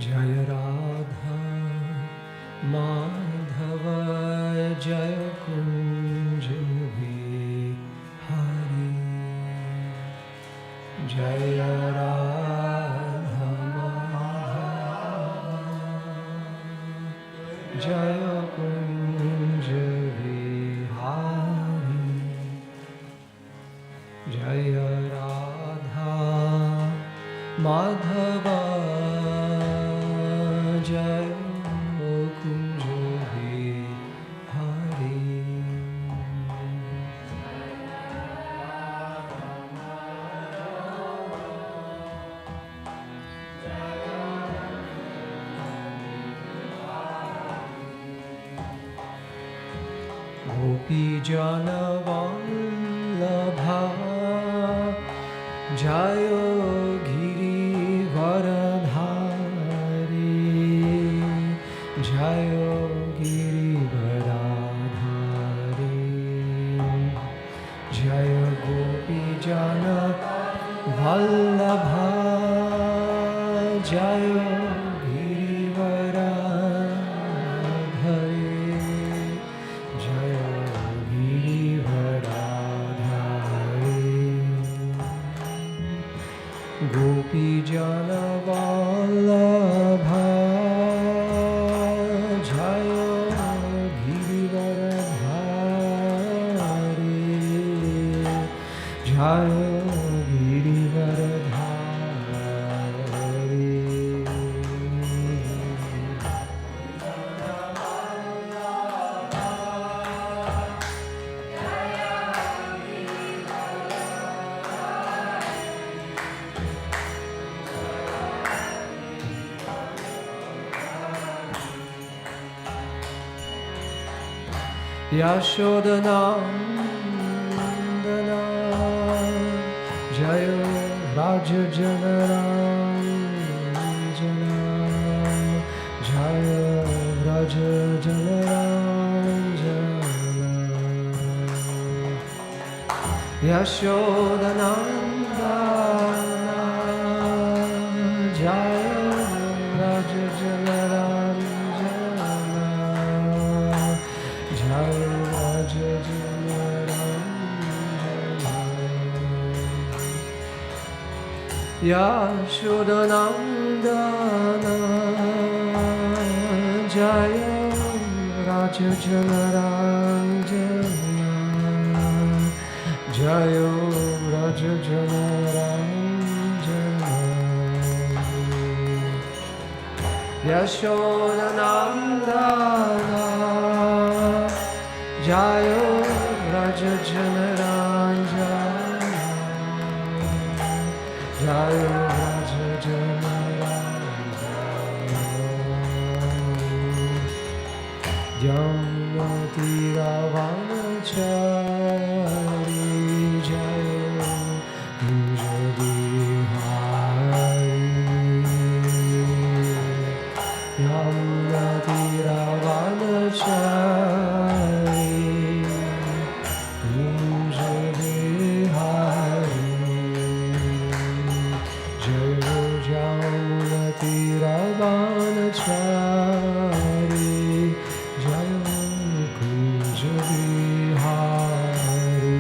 जय राधा माधव जय कुंज बिहारी जय राधा माधव जय कुंज बिहारी जय राधा माधव जय कुंज बिहारी गोपी जन वल्लभा जय गिरिवरधारी जय गिरिवरधारी जय गोपी जन वल्लभा जय गिरिवरधारी जय गिरिवरधारी गोपी जन वल्लभा जय गिरिवरधारी जय गिरिवरधारी यशोदनन्दना जय व्रजजनरञ्जना जय व्रजजनरञ्जना यशोदनन्दना जय व्रजजनरञ्जना जय यशोदनन्दना जय व्रजजनरञ्जना जय व्रजजनरञ्जना यशोदनन्दना जय व्रजजनरञ्जना जय व्रजजनरञ्जना यमुनातीरवनचारी जय कुंज बिहारी यमुनातीरवनचारी कुंज बिहारी जय यमुनातीरवनचारी जय कुंज बिहारी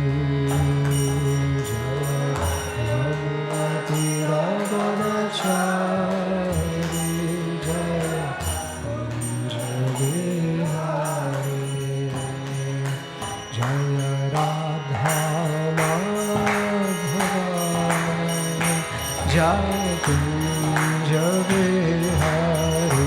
जय यमुनातीरवनचारी जय कुंज बिहारी जय राधा माधव जय कुंज बिहारी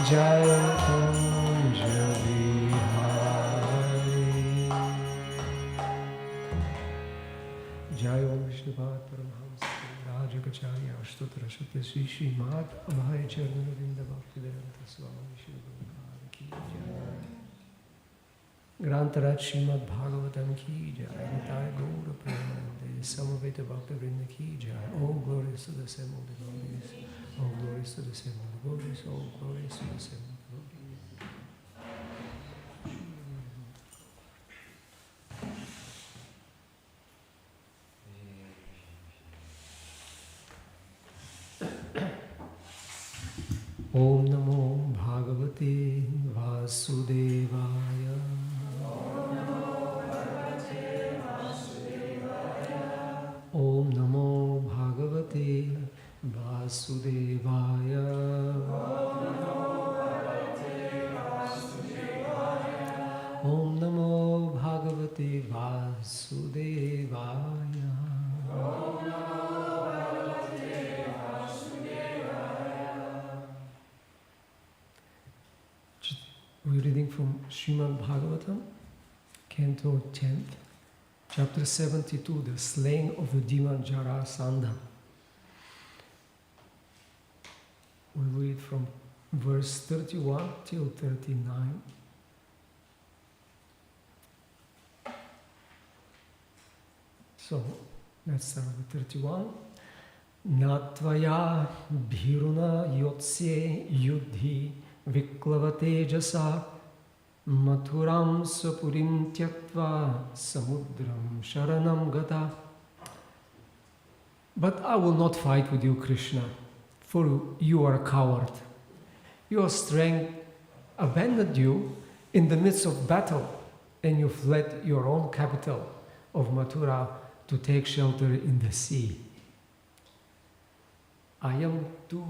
जय कुंज बिहारी जय ओम Vishnupad Paramhans राजकचार्य Ashtotra Shakti Sri Sri Mat Abhay Charnavinda Bhaktivedanta Swami Shri Guru Ki Jai. Grantarat Srimad Bhagavatam Ki Jai. Nitai Gaura Premanande Samaveta Bhaktivinoda Ki Jai. All glories to the same Holy Glories. All glories to the same Holy Glories. All glories to the same Holy Glories. Om Namo Bhagavate Vasudevaya. Om Namo Bhagavate Vasudevaya. Om Namo Bhagavate Vasudevaya. We're reading from Srimad Bhagavatam, Canto 10th, Chapter 72, the slaying of the demon Jarasandha. We read from verse 31 till 39. So, let's start with 31. Natvaya bhiruna yotsye yudhi Viklavate jasa Mathuram sapurim tyaktva samudram sharanam gata. But I will not fight with you, Krishna, for you are a coward. Your strength abandoned you in the midst of battle, and you fled your own capital of Mathura to take shelter in the sea. I am tu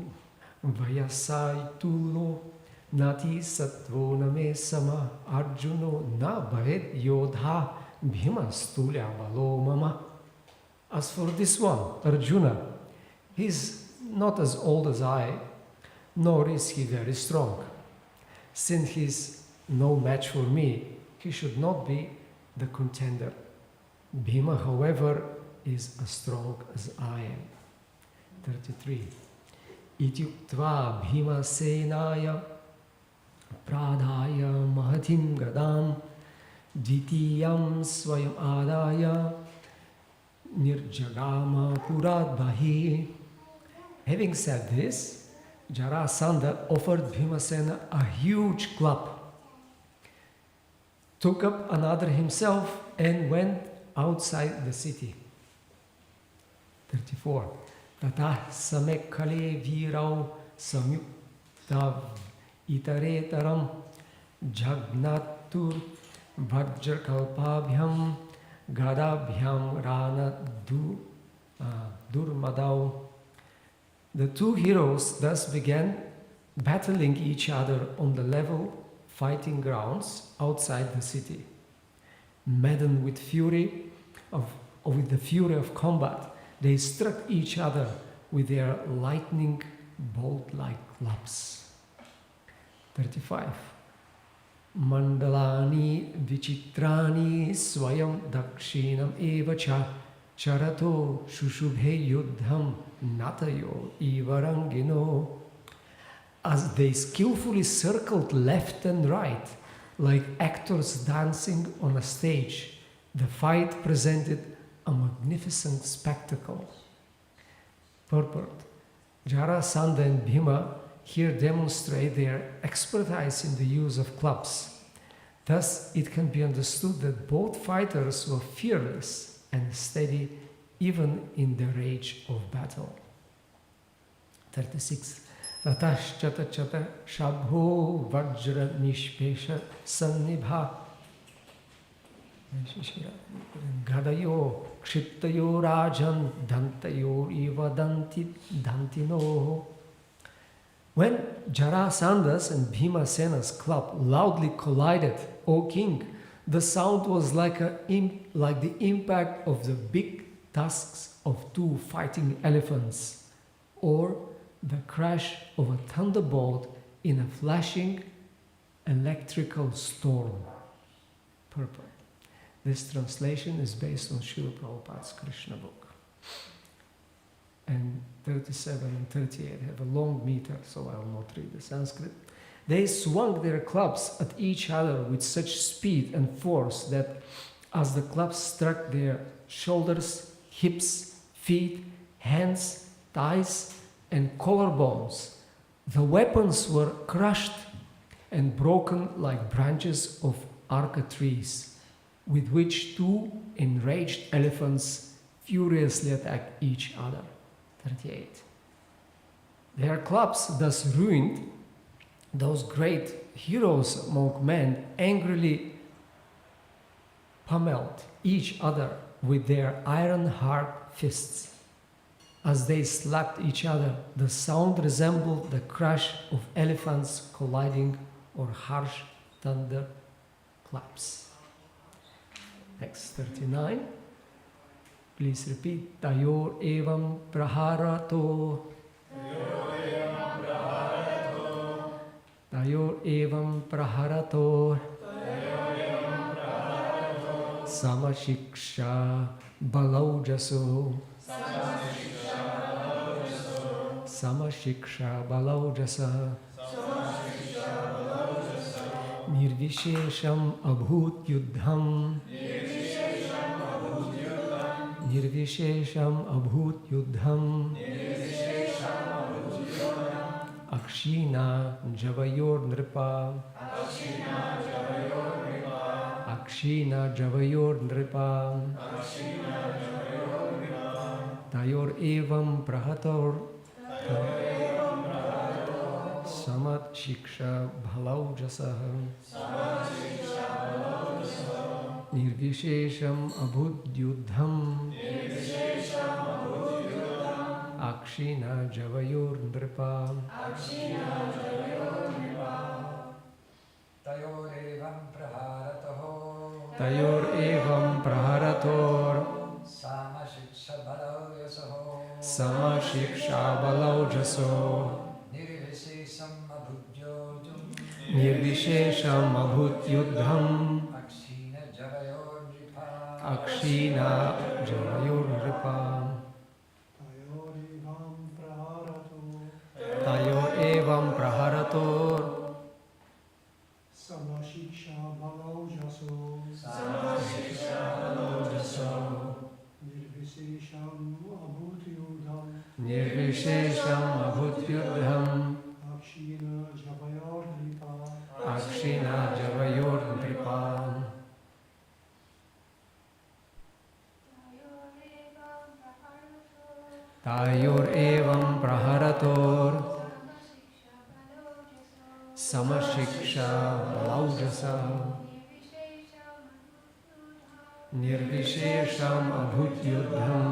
vayasai tulo Nati satvo name sama Arjuno na bhavet yodha bhima stulya balo mama. As for this one, Arjuna, he is not as old as I, nor is he very strong. Since he is no match for me, he should not be the contender. Bhima, however, is as strong as I am. 33. Ityuktva bhima senaya Pradhaya mahatim gadam Dvitiyam swayam adaya Nirjagama purad bahi. Having said this, Jarasandha offered Bhimasena a huge club, took up another himself, and went outside the city. 34. Tatah samekkale virau samyukta Itaretaram Jagnatur Vajrakalpabhyam Gadabhyam Rana Durmadau. The two heroes thus began battling each other on the level fighting grounds outside the city. Maddened with with the fury of combat, they struck each other with their lightning bolt-like clubs. 35. Mandalani vichitrani swayam dakshinam evacha charato shushubhe yudham natayo ivarangino. As they skillfully circled left and right, like actors dancing on a stage, the fight presented a magnificent spectacle. Purport. Jarasandha and Bhima here demonstrate their expertise in the use of clubs. Thus, it can be understood that both fighters were fearless and steady even in the rage of battle. 36. Rataschata chata shabho vajra nishpesha sannibha Gadayo kshiptayo rajan dantayo iva dantino. When Jarasandha's and Bhimasena's club loudly collided, O king, the sound was like the impact of the big tusks of two fighting elephants, or the crash of a thunderbolt in a flashing electrical storm. Purport. This translation is based on Srila Prabhupada's Krishna book. And 37 and 38 have a long meter, so I will not read the Sanskrit. They swung their clubs at each other with such speed and force that as the clubs struck their shoulders, hips, feet, hands, thighs, and collarbones, the weapons were crushed and broken like branches of arka trees, with which two enraged elephants furiously attacked each other. 38. Their clubs thus ruined, those great heroes among men angrily pummeled each other with their iron-hard fists. As they slapped each other, the sound resembled the crash of elephants colliding or harsh thunder claps. Next, 39. Please repeat. Tayor evam praharato. Tayor evam praharato. Samashiksha balaujaso. Samashiksha balaujasa. Nirvishesham abhut yuddham. Nirvishesham abhut yuddham. Akshina javayor nripa. Akshina javayor nripa. Tayor evam prahator. Samat shiksha bhalaujasah. Nirvishesham abhudyudham. Akshina javayor nripa. Tayor evam praharatoh. Tayor evam praharator. Samashiksha balaujasoh. Samashiksha balaujaso. Nirvishesham abhudyodham. Nirvishesham abhutyudham. Akshina javayor nripa. Akshina javayor nripa. Tayor evam praharator. Samashiksha balaujaso. Nirvishesham abhutyudham. Nirvishesham abhutyudham. Akshina javayor nripa. Akshina javayor nripa. Tayor evam praharator. Samashiksha balaujasa. Nirvishesham abhutyudham.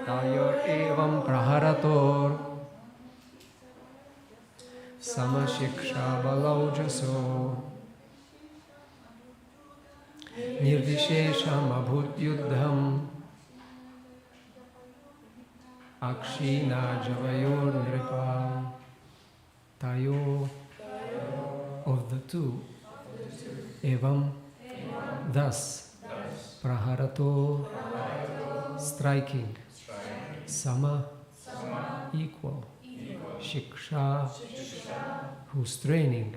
Tayor evam praharator. Samashiksha balaujaso. Nirvishesham abhutyudham. Akshina javayor nripa. Tayo of the two. Evam thus. Praharato striking. Sama equal. Shiksha who's training.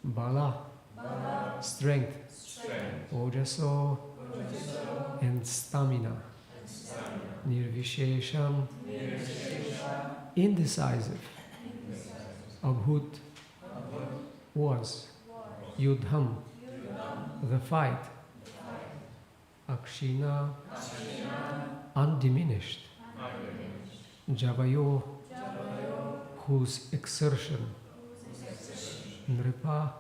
Bala strength. Ojaso and stamina. Nirvishesham indecisive. Abhut was. Yudham the fight. Akshina undiminished. Javayo whose exertion. Nripa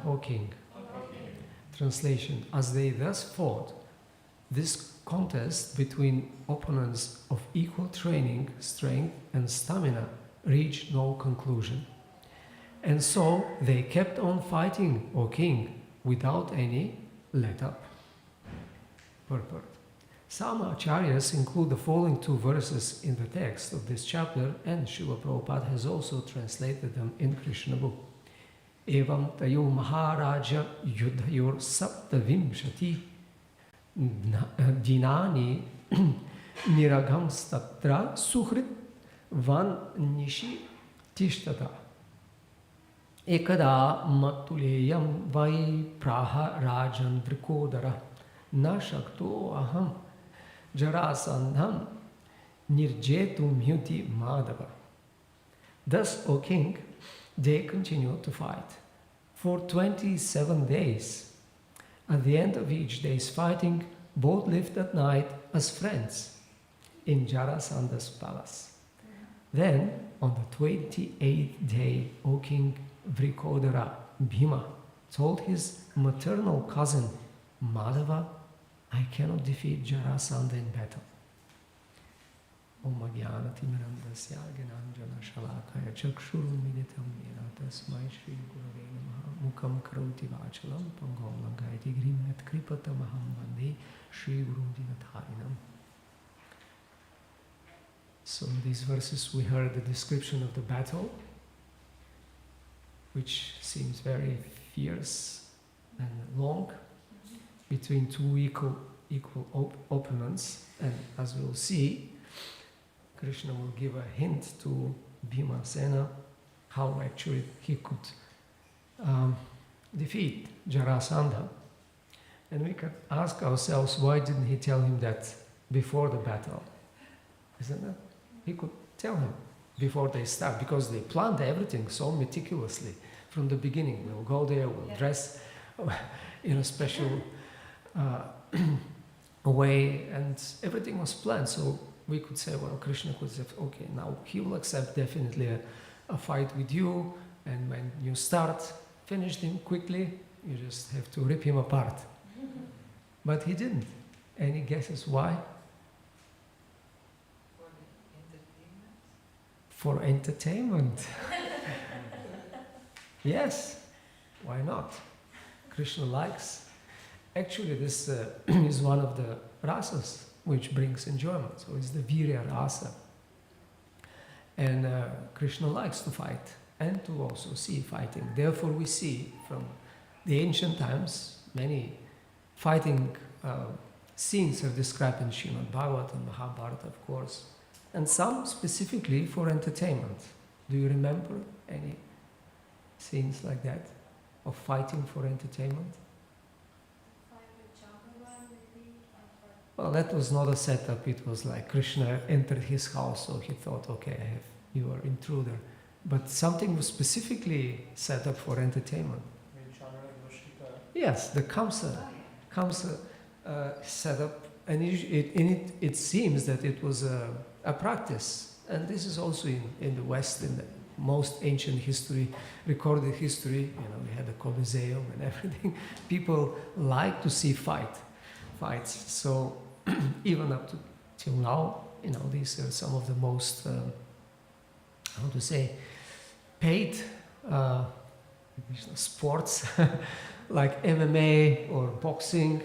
O king. Translation. As they thus fought, this contest between opponents of equal training, strength and stamina reached no conclusion. And so they kept on fighting, O king, without any let-up. Purport. Some acharyas include the following two verses in the text of this chapter, and Srila Prabhupada has also translated them in Krishna book. Evam tayo maharaja yudhayor saptavimshati dinani niraghamstatra suhrit van nishi tishtata. Ekada matuleyam vai praha rajan vrikodara nashakto aham jarasandham nirjetum hyuti madhava. Thus, O king, they continued to fight for 27 days. At the end of each day's fighting, both lived at night as friends in Jarasanda's palace. Then, on the 28th day, O king Vrikodara Bhima told his maternal cousin Madhava, I cannot defeat Jarasandha in battle. Om Agyanatimirandasya Gyananjana Shalakaya Chakshurumilitam Yena Tasmai Shri Gurave Namaha Mukam Karoti Vachalam Pangom Langayati Grimet Kripatamaham Vande Shri Guru Dinatharinam. So in these verses we heard the description of the battle, which seems very fierce and long, between two equal opponents, and as we'll see, Krishna will give a hint to Bhimasena how actually he could defeat Jarasandha. And we can ask ourselves, why didn't he tell him that before the battle? Isn't it? He could tell him before they start, because they planned everything so meticulously from the beginning. We'll go there, we'll dress in a special way, and everything was planned. So we could say, well, Krishna could say, okay, now he will accept definitely a fight with you, and when you start, finish him quickly, you just have to rip him apart. But he didn't. Any guesses why? For entertainment. Yes, why not? Krishna likes. Actually, this is one of the rasas which brings enjoyment. So it's the Virya rasa. And Krishna likes to fight and to also see fighting. Therefore, we see from the ancient times many fighting scenes are described in Srimad Bhagavatam and Mahabharata, of course, and some specifically for entertainment. Do you remember any scenes like that of fighting for entertainment? Well, that was not a setup. It was like Krishna entered his house, so he thought, okay, you are intruder. But something was specifically set up for entertainment. Yes, the Kamsa set up, and it seems that it was a practice. And this is also in the West, in the most ancient history, recorded history. We had the Colosseum and everything. People like to see fights. So even up till now, these are some of the most, paid sports like MMA or boxing.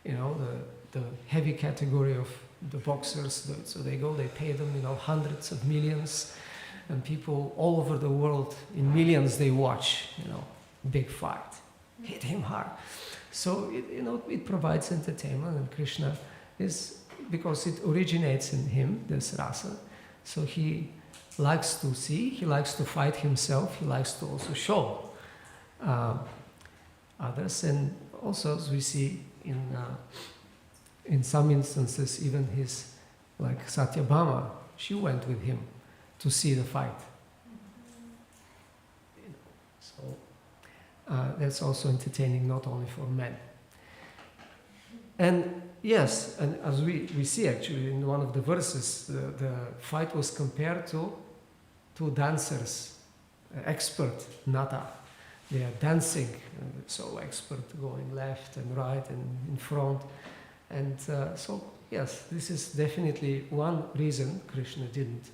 The heavy category of the boxers. So they pay them, hundreds of millions, and people all over the world, in millions, they watch, big fight, hit him hard. So it provides entertainment, and Krishna is, because it originates in him, this rasa. So he likes to see, he likes to fight himself, he likes to also show others, and also as we see in some instances, even his, like Satyabhama, she went with him to see the fight. So that's also entertaining, not only for men. And yes, and as we see actually in one of the verses, the fight was compared to dancers, expert nata. They are dancing, so expert, going left and right and in front. And so, yes, this is definitely one reason Krishna didn't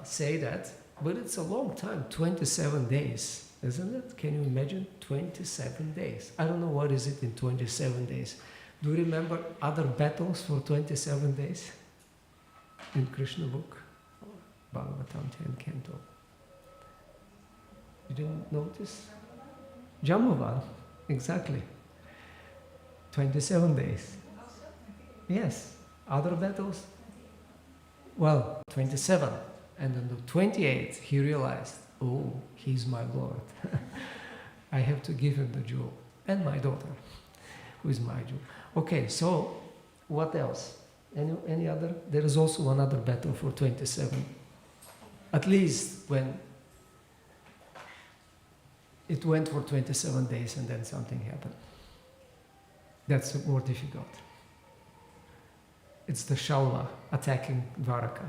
say that, but it's a long time, 27 days, isn't it? Can you imagine 27 days? I don't know what is it in 27 days. Do you remember other battles for 27 days in Krishna book? Bhagavatam 10 Canto. You didn't notice? Jambuvan, exactly. 27 days. Yes. Other battles? Well, 27. And on the 28th, he realized, oh, he's my Lord. I have to give him the jewel. And my daughter, who is my jewel. Okay, so what else? Any other? There is also one other battle for 27. At least when it went for 27 days and then something happened. That's more difficult. It's the Shalva attacking Dwaraka.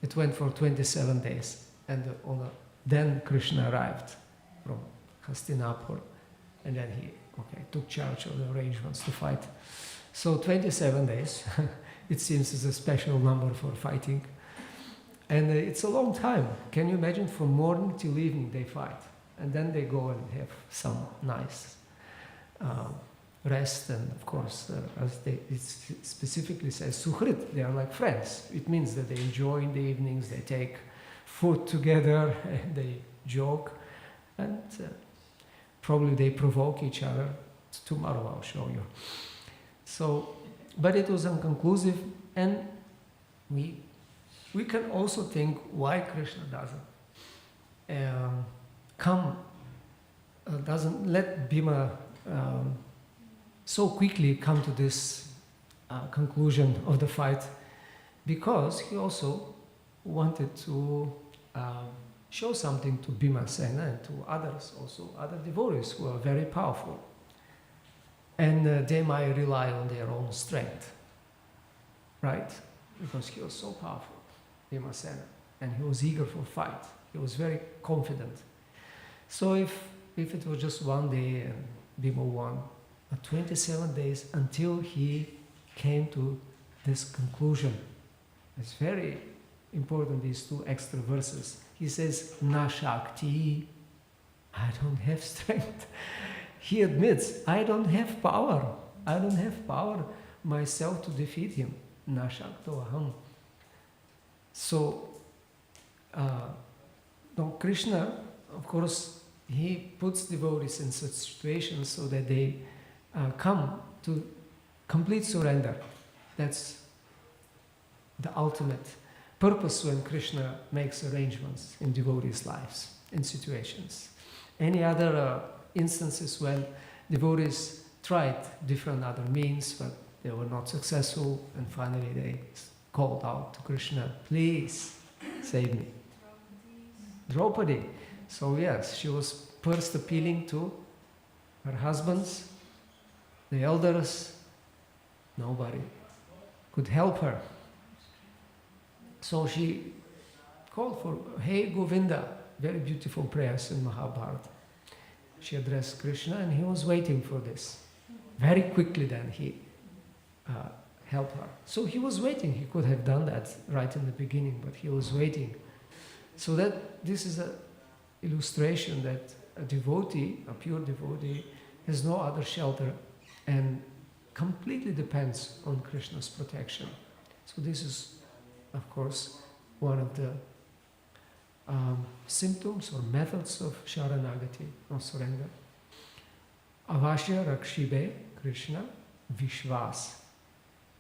It went for 27 days and then Krishna arrived from Hastinapur and then he took charge of the arrangements to fight. So 27 days, it seems, is a special number for fighting. And it's a long time. Can you imagine? From morning till evening they fight. And then they go and have some nice rest. And of course, as it specifically says, Suhrit, they are like friends. It means that they enjoy in the evenings, they take food together, and they joke. And probably they provoke each other. Tomorrow I'll show you. So, but it was inconclusive, and we can also think why Krishna doesn't let Bhima so quickly come to this conclusion of the fight, because he also wanted to show something to Bhimasena and to others also, other devotees who are very powerful. And they might rely on their own strength, right? Because he was so powerful, Bhimasena, and he was eager for fight. He was very confident. So if it was just one day and Bhima won, but 27 days until he came to this conclusion. It's very important, these two extra verses. He says, Na Shakti, I don't have strength. He admits, I don't have power. I don't have power myself to defeat him. Na Shakto Aham. So, Krishna, of course, he puts devotees in such situations so that they come to complete surrender. That's the ultimate purpose when Krishna makes arrangements in devotees' lives, in situations. Any other instances when devotees tried different other means, but they were not successful, and finally they called out to Krishna, please save me. Draupadi. So yes, she was first appealing to her husbands, the elders. Nobody could help her. So she called for, Hey Govinda, very beautiful prayers in Mahabharata. She addressed Krishna and he was waiting for this. Very quickly then he helped her. So he was waiting. He could have done that right in the beginning, but he was waiting. So that this is an illustration that a devotee, a pure devotee, has no other shelter and completely depends on Krishna's protection. So this is, of course, one of the symptoms or methods of Sharanagati, or surrender. Avashya Rakshibe Krishna Vishwas.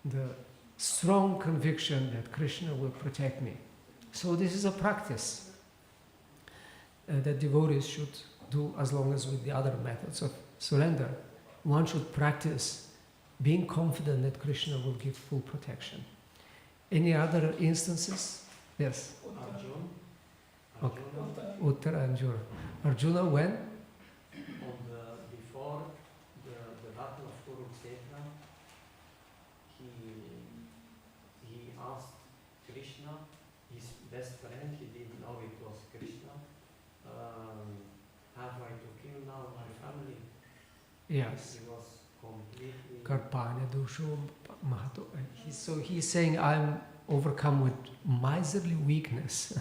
The strong conviction that Krishna will protect me. So this is a practice that devotees should do as long as with the other methods of surrender. One should practice being confident that Krishna will give full protection. Any other instances? Yes? Okay. Uttara and Jura. Arjuna when? Before the battle of Kurukshetra, he asked Krishna, his best friend, he didn't know it was Krishna, have I to kill now my family? Yes. He was completely... Karpanya dosho mahato. So he's saying, I'm overcome with miserly weakness.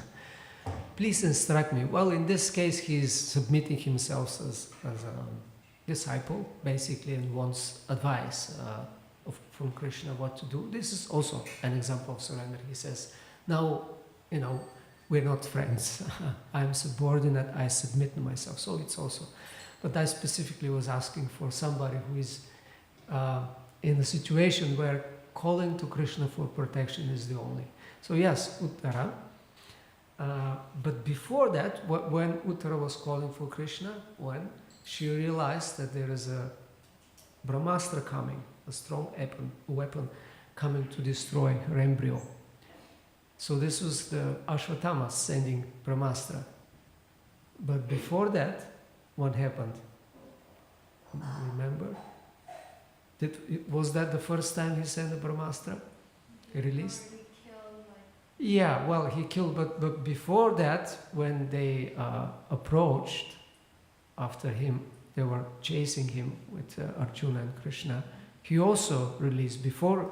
Please instruct me. Well, in this case, he's submitting himself as a disciple, basically, and wants advice from Krishna what to do. This is also an example of surrender. He says, now, we're not friends. I'm subordinate, I submit to myself. So it's also But I specifically was asking for somebody who is in a situation where calling to Krishna for protection is the only. So yes, Uttara. But before that, when Uttara was calling for Krishna, when she realized that there is a Brahmastra coming, a strong weapon coming to destroy her embryo. So this was the Ashwatthama sending Brahmastra. But before that, what happened? Remember? Was that the first time he sent the Brahmastra? He released? Yeah, well, he killed, but before that, when they approached after him, they were chasing him with Arjuna and Krishna. He also released, before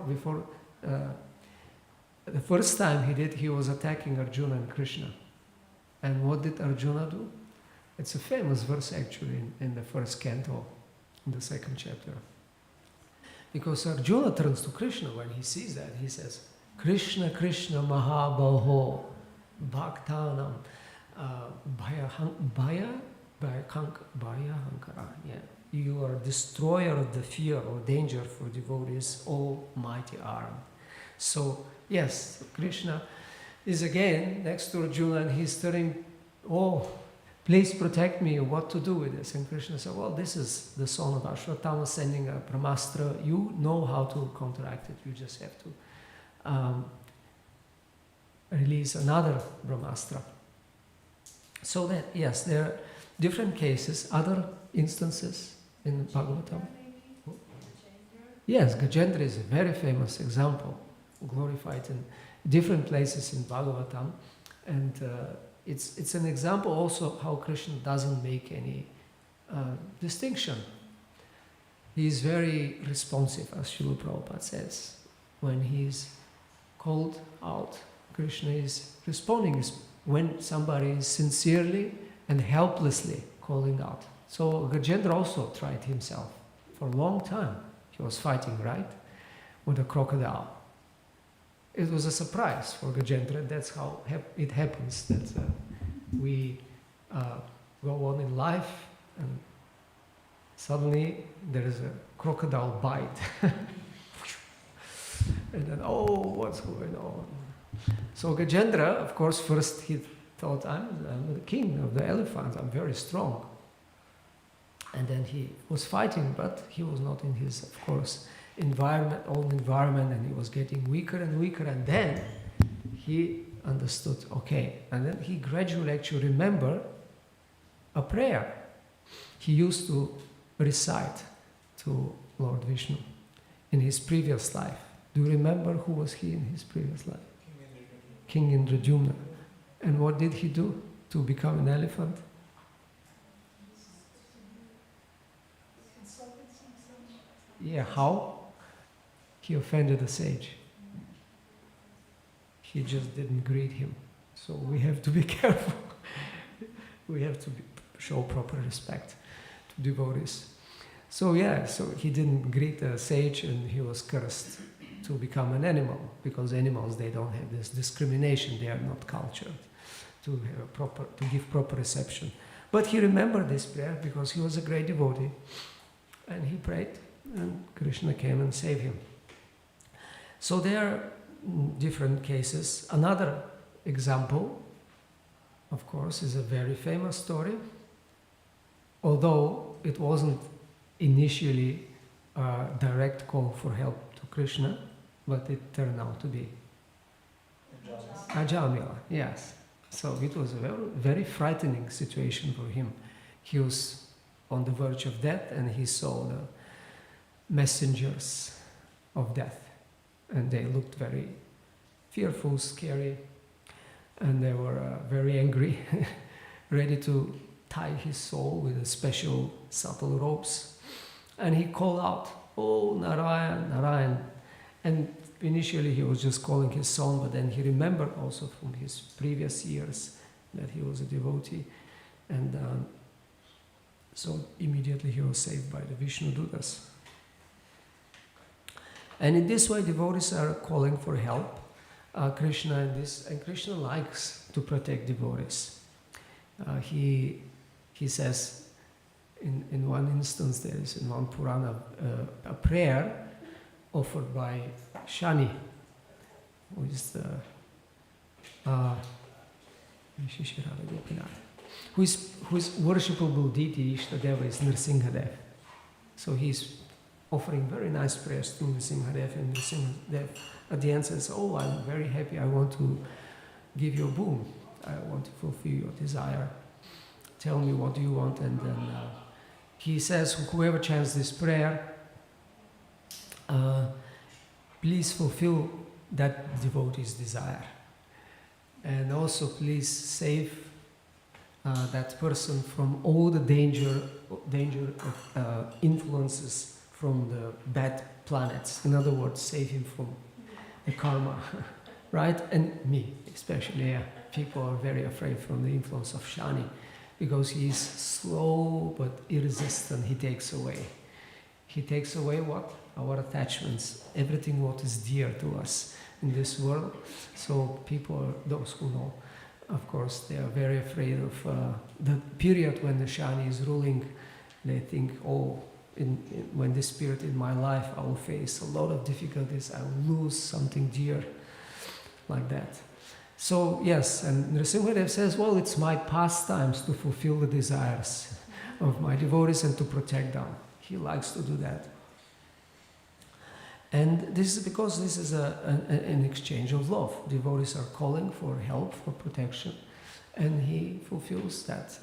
the first time he was attacking Arjuna and Krishna. And what did Arjuna do? It's a famous verse actually in the first canto, in the second chapter. Because Arjuna turns to Krishna when he sees that, he says, Krishna, Krishna, Mahabaho, Bhaktanam, Bhaya Hankara. Yeah. You are destroyer of the fear or danger for devotees, almighty arm. So, yes, Krishna is again next to Arjuna and he's telling, oh, please protect me, what to do with this? And Krishna said, well, this is the son of Ashwatthama sending a Brahmastra. You know how to counteract it, you just have to release another Brahmastra. So that, yes, there are different cases, other instances in Bhagavatam. Yes, Gajendra is a very famous example, glorified in different places in Bhagavatam. And it's an example also how Krishna doesn't make any distinction. He is very responsive, as Srila Prabhupada says. When he is called out, Krishna is responding when somebody is sincerely and helplessly calling out. So Gajendra also tried himself for a long time. He was fighting, right, with a crocodile. It was a surprise for Gajendra. That's how it happens, that we go on in life and suddenly there is a crocodile bite. And then, oh, what's going on? So Gajendra, of course, first he thought, I'm the king of the elephants, I'm very strong. And then he was fighting, but he was not in his, of course, own environment, and he was getting weaker and weaker. And then he understood, okay. And then he gradually actually remembered a prayer he used to recite to Lord Vishnu in his previous life. Do you remember who was he in his previous life? King Indradyumna. And what did he do to become an elephant? Yeah, how? He offended a sage. He just didn't greet him. So we have to be careful. We have to show proper respect to devotees. So yeah, so he didn't greet the sage and he was cursed to become an animal, because animals, they don't have this discrimination, they are not cultured to give proper reception. But he remembered this prayer because he was a great devotee, and he prayed and Krishna came and saved him. So there are different cases. Another example, of course, is a very famous story, although it wasn't initially a direct call for help to Krishna, but it turned out to be Ajamila, yes. So it was a very, very frightening situation for him. He was on the verge of death and he saw the messengers of death, and they looked very fearful, scary, and they were very angry, ready to tie his soul with a special subtle ropes. And he called out, oh, Narayan, Narayan. And initially he was just calling his son, but then he remembered also from his previous years that he was a devotee. And so immediately he was saved by the Vishnu Dutas. And in this way, devotees are calling for help. Krishna and Krishna likes to protect devotees. He says, in one instance, there is in one Purana a prayer offered by Shani, who is the who is worshipable deity. Ishtadeva is Nrsimhadev. So he's offering very nice prayers to Nrsimhadev, and Nrsimhadev at the end says, "Oh, I'm very happy. I want to give you a boon. I want to fulfill your desire. Tell me, what do you want?" And then he says, "Whoever chants this prayer, please fulfill that devotee's desire. And also please save that person from all the danger of influences from the bad planets. In other words, save him from the karma." Right? And me, especially, yeah. People are very afraid from the influence of Shani, because he is slow but irresistant. He takes away. He takes away what? Our attachments, everything what is dear to us in this world. So people, those who know, of course, they are very afraid of the period when the Shani is ruling. They think, oh, when this period in my life, I will face a lot of difficulties, I will lose something dear, like that. So yes, and Nrsimhadev says, well, it's my pastimes to fulfill the desires of my devotees and to protect them. He likes to do that. And this is because this is an exchange of love. Devotees are calling for help, for protection, and he fulfills that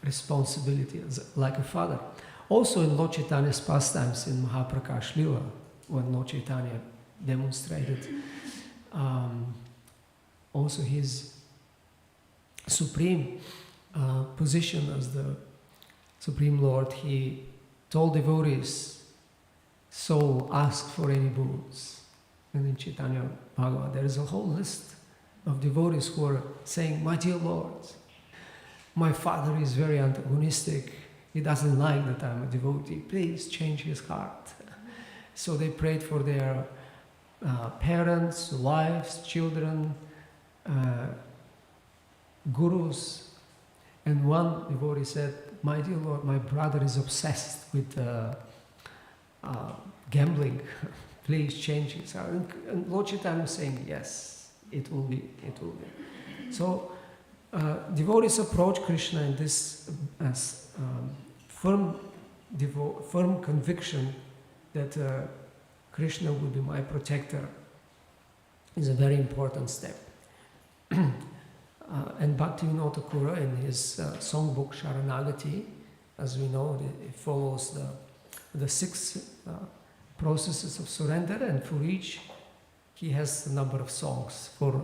responsibility like a father. Also in Lord Chaitanya's pastimes in Mahaprakash Lila, when Lord Chaitanya demonstrated also his supreme position as the Supreme Lord, he told devotees, "Soul, ask for any boons." And in Chaitanya Bhagavad, there is a whole list of devotees who are saying, "My dear Lord, my father is very antagonistic. He doesn't like that I'm a devotee. Please change his heart." So they prayed for their parents, wives, children, gurus. And one devotee said, "My dear Lord, my brother is obsessed with gambling. Please change his heart." And Lord Chaitanya is saying, "Yes, it will be, it will be." So devotees approach Krishna in this as firm conviction that Krishna will be my protector is a very important step. And Bhaktivinoda Thakura in his songbook Sharanagati, as we know, it follows the six processes of surrender, and for each he has a number of songs. For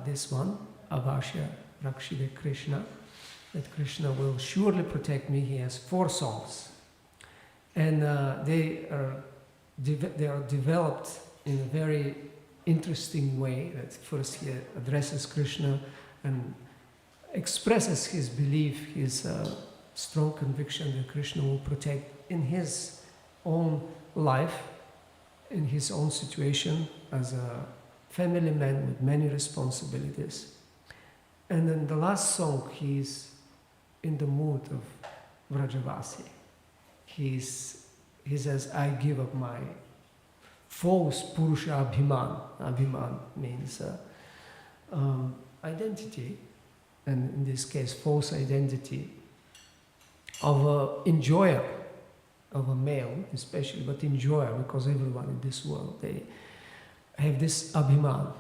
this one, Avashya Rakshide Krishna, that Krishna will surely protect me, he has 4 songs. And they are developed in a very interesting way. That first he addresses Krishna and expresses his belief, his strong conviction that Krishna will protect in his own life, in his own situation as a family man with many responsibilities. And then the last song, he's in the mood of Vrajavasi. He says, "I give up my false Purusha Abhiman." Abhiman means identity, and in this case, false identity of an enjoyer, of a male especially, but enjoyer, because everyone in this world, they have this Abhiman,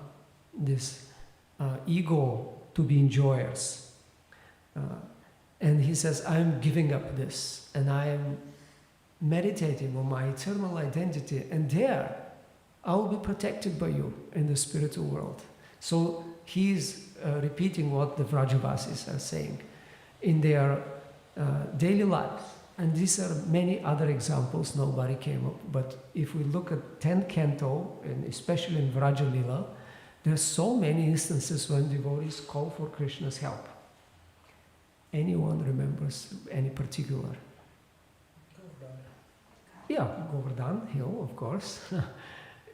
this ego to be enjoyers. And he says, "I'm giving up this, and I am meditating on my eternal identity, and there I will be protected by you in the spiritual world." So he's repeating what the Vrajavasis are saying in their daily lives. And these are many other examples, nobody came up. But if we look at 10th canto, and especially in Vraja Lila, there are so many instances when devotees call for Krishna's help. Anyone remembers any particular? Yeah, Govardhan Hill, of course.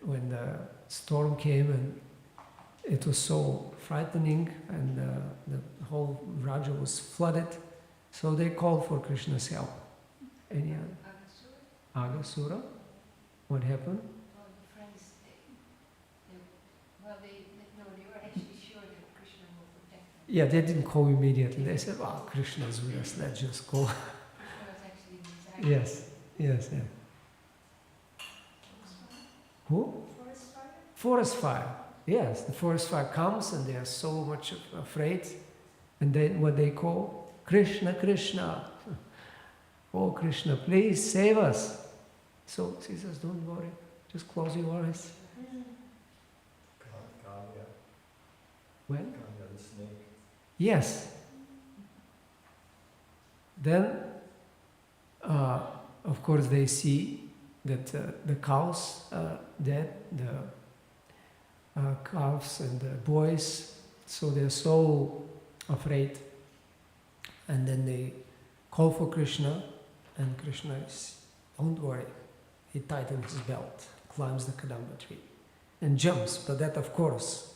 When the storm came and it was so frightening, and the whole Vraja was flooded. So they call for Krishna's help. Any other? Agasura? What happened? Well, the friends, they were actually sure that Krishna will protect them. Yeah, they didn't call immediately. They said, well, Krishna's with us, let's just go. Krishna was actually in Yes, yes, yeah. Who? Forest fire? Forest fire. Yes, the forest fire comes and they are so much afraid. And then what they call, Krishna, Krishna. Oh, Krishna, please save us. So he says, don't worry, just close your eyes. Kanya. When? Kanya the snake. Yes. Then, of course, they see that the cows are dead, the calves and the boys, so they're so afraid. And then they call for Krishna, and Krishna is, don't worry. He tightens his belt, climbs the Kadamba tree, and jumps. But that, of course,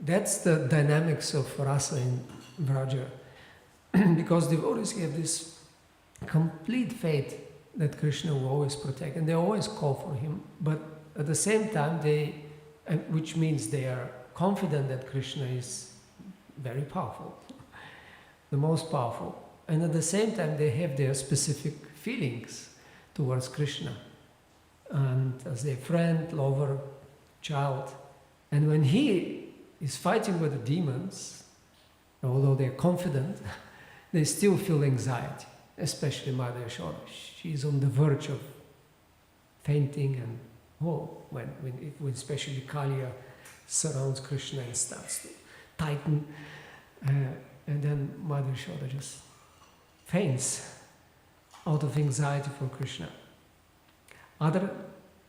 that's the dynamics of rasa in Vraja. Because devotees have this complete faith that Krishna will always protect, and they always call for him. But at the same time, which means they are confident that Krishna is very powerful, the most powerful. And at the same time, they have their specific feelings towards Krishna, and as their friend, lover, child. And when he is fighting with the demons, although they're confident, they still feel anxiety, especially Mother Yashoda. She's on the verge of fainting, and when especially Kaliya surrounds Krishna and starts to tighten, and then Mother Yashoda just faints out of anxiety for Krishna. Other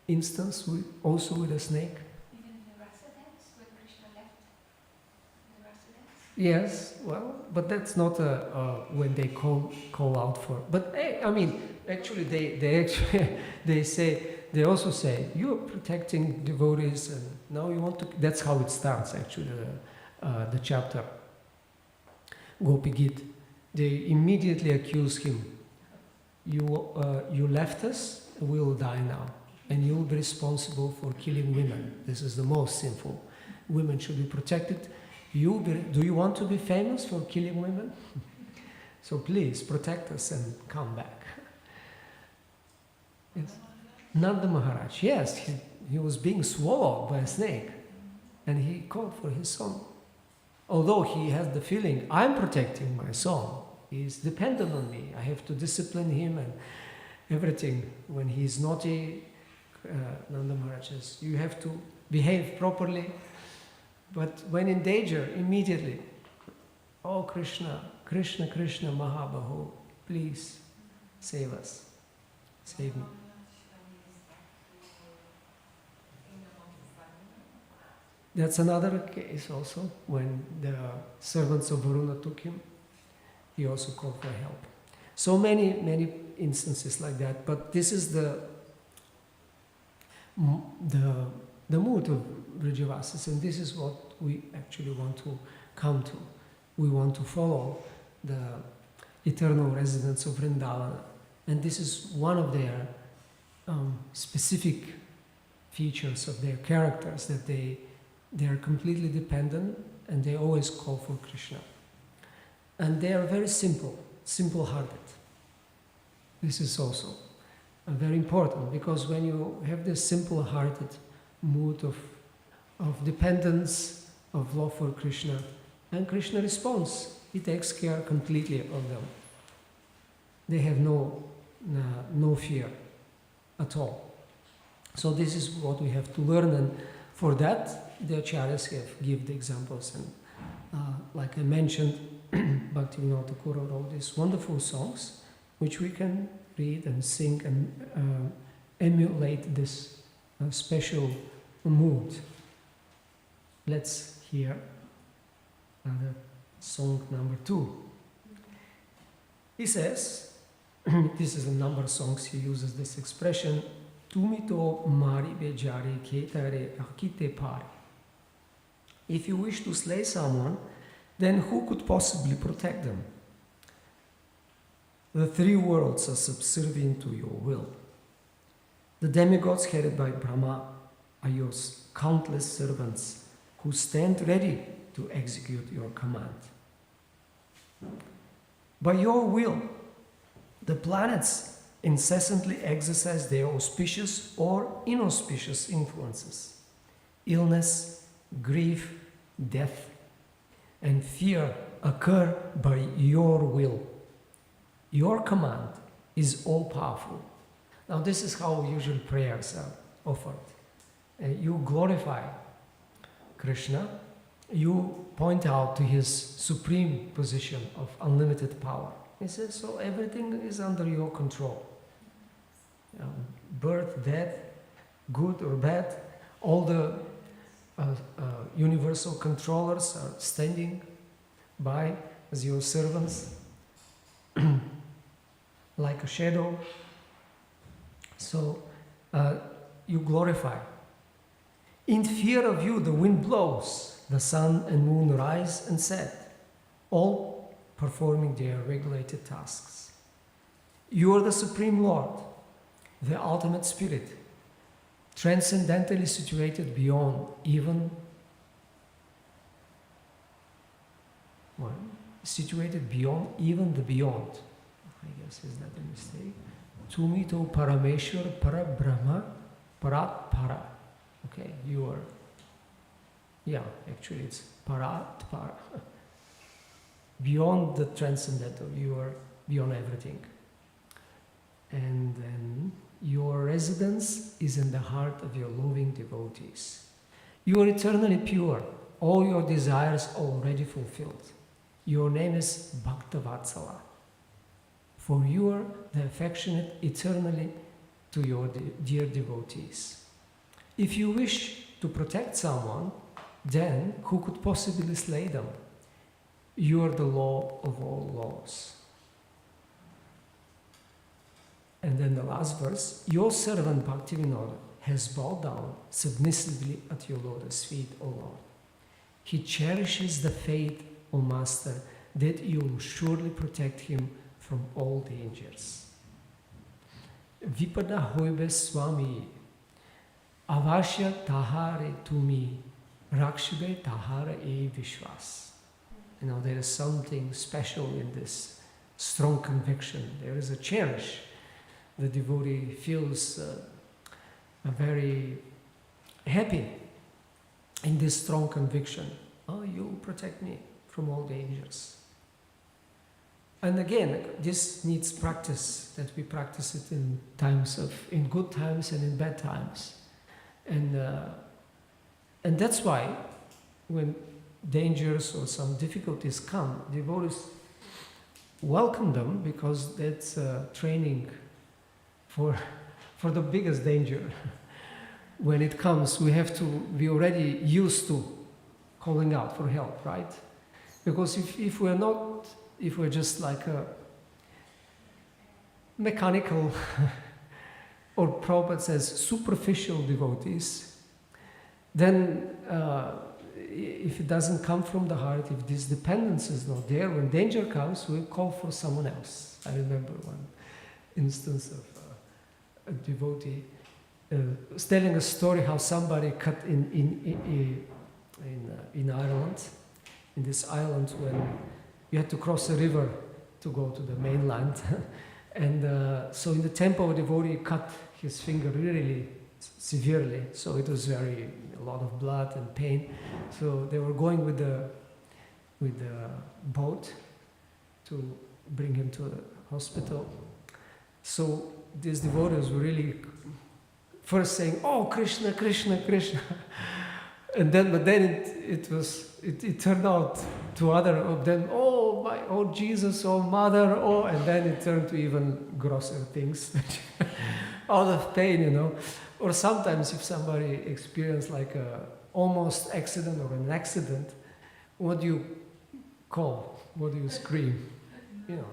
instance, also with a snake. Even the rasa dance, when Krishna left the rasa dance? Yes, well, but that's not when they call out for. But actually, they also say you're protecting devotees, and now you want to. That's how it starts. Actually, the chapter. Gopi Gita. They immediately accuse him. You left us, we will die now, and you will be responsible for killing women. This is the most sinful. Women should be protected. Do you want to be famous for killing women? So please protect us and come back. Yes. Nanda Maharaj, yes, he was being swallowed by a snake, and he called for his son. Although he has the feeling, I'm protecting my son. He's dependent on me. I have to discipline him and everything. When he's naughty, Nanda Maharaj says, you have to behave properly. But when in danger, immediately, oh Krishna, Krishna, Krishna, Mahabahu, please save us. Save me. That's another case also, when the servants of Varuna took him, he also called for help. So many instances like that, but this is the mood of Vrijavasis, and this is what we actually want to come to. We want to follow the eternal residents of Vrindavana, and this is one of their specific features of their characters, that they are completely dependent and they always call for Krishna. And they are very simple-hearted. This is also very important, because when you have this simple-hearted mood of dependence, of love for Krishna, and Krishna responds, he takes care completely of them. They have no fear at all. So this is what we have to learn, and for that the acharyas give the examples, and like I mentioned, Bhaktivinoda Thakur wrote these wonderful songs which we can read and sing and emulate this special mood. Let's hear song number 2. He says, this is a number of songs, he uses this expression, Tumito mari bejari ketare akite pari. If you wish to slay someone, then who could possibly protect them? The three worlds are subservient to your will. The demigods headed by Brahma are your countless servants who stand ready to execute your command. By your will, the planets incessantly exercise their auspicious or inauspicious influences. Illness, grief, death, and fear occur by your will. Your command is all-powerful. Now this is how usual prayers are offered. You glorify Krishna, you point out to his supreme position of unlimited power. He says, so everything is under your control. Birth, death, good or bad, all the universal controllers are standing by as your servants, like a shadow. So you glorify. In fear of you, the wind blows, the sun and moon rise and set, all performing their regulated tasks. You are the Supreme Lord, the ultimate spirit, transcendentally situated beyond even the beyond. I guess is that a mistake? Tumito Parameshwar Para Brahma Parat Para. Okay, you are. Yeah, actually it's Parat Para. Beyond the transcendental, you are beyond everything. And then your residence is in the heart of your loving devotees. You are eternally pure, all your desires already fulfilled. Your name is Bhaktavatsala, for you are the affectionate eternally to your dear devotees. If you wish to protect someone, then who could possibly slay them? You are the law of all laws. And then the last verse, your servant Bhaktivinoda has bowed down submissively at your lotus feet, O Lord. He cherishes the faith, O Master, that you will surely protect him from all dangers. Vipada hoibe Swami, avashya tahare tumi, rakshube tahare e vishwas. You know, there is something special in this strong conviction. There is a cherish. The devotee feels very happy in this strong conviction. Oh, you will protect me from all dangers. And again, this needs practice, that we practice it in good times and in bad times. And that's why when dangers or some difficulties come, devotees welcome them, because that's training for the biggest danger. When it comes, we have to be already used to calling out for help, right? Because if we're just like a mechanical or Prabhupada says superficial devotees, then if it doesn't come from the heart, if this dependence is not there, when danger comes, we'll call for someone else. I remember one instance of a devotee telling a story how somebody cut in Ireland, in this island, when you had to cross a river to go to the mainland. And so in the temple, a devotee cut his finger really severely, so it was a lot of blood and pain. So they were going with the boat to bring him to the hospital. So these devotees were really first saying, "Oh, Krishna, Krishna, Krishna," but then it turned out to other of them, "Oh Jesus, oh Mother, oh," and then it turned to even grosser things, out of pain, you know. Or sometimes if somebody experienced like a almost accident or an accident, what do you call? What do you scream? You know,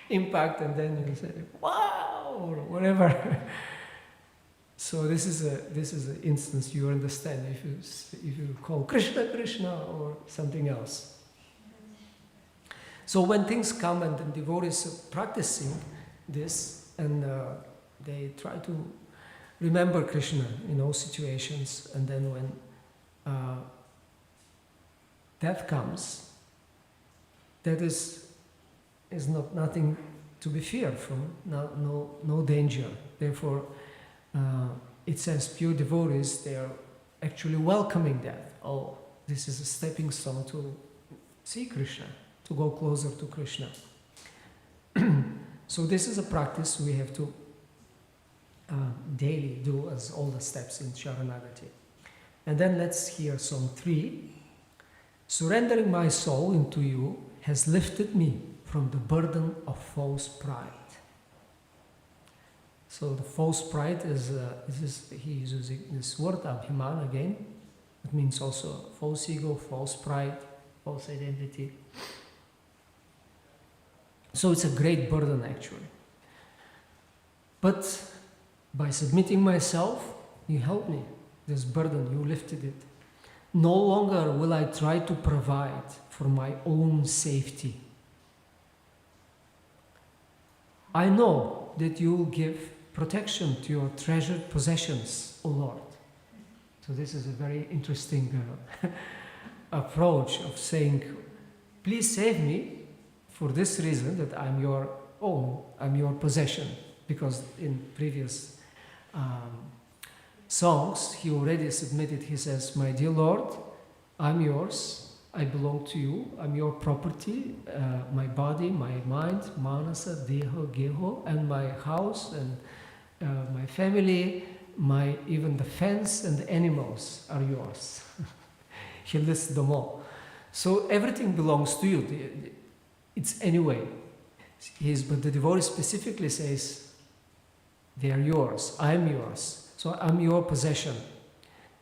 impact, and then you say, "Wow," or whatever. So this is an instance you understand if you call Krishna, Krishna, or something else. So when things come and the devotees are practicing this, and they try to remember Krishna in all situations, and then when death comes, that is nothing to be feared from, no danger. Therefore, it says pure devotees, they are actually welcoming death. Oh, this is a stepping stone to see Krishna, to go closer to Krishna. So this is a practice we have to daily do as all the steps in Sharanagati. And then let's hear Song 3. Surrendering my soul into you has lifted me from the burden of false pride. So the false pride is he is using this word abhiman again. It means also false ego, false pride, false identity. So it's a great burden actually. But by submitting myself, you helped me. This burden, you lifted it. No longer will I try to provide for my own safety. I know that you will give protection to your treasured possessions, O Lord. So this is a very interesting approach of saying, please save me for this reason that I'm your own, I'm your possession. Because in previous songs, he already submitted, he says, my dear Lord, I'm yours, I belong to you, I'm your property, my body, my mind, manasa, deho, geho, and my house, and my family, even the fence and the animals are yours. He lists them all. So everything belongs to you. It's anyway. But the devotee specifically says, they are yours, I'm yours. So I'm your possession.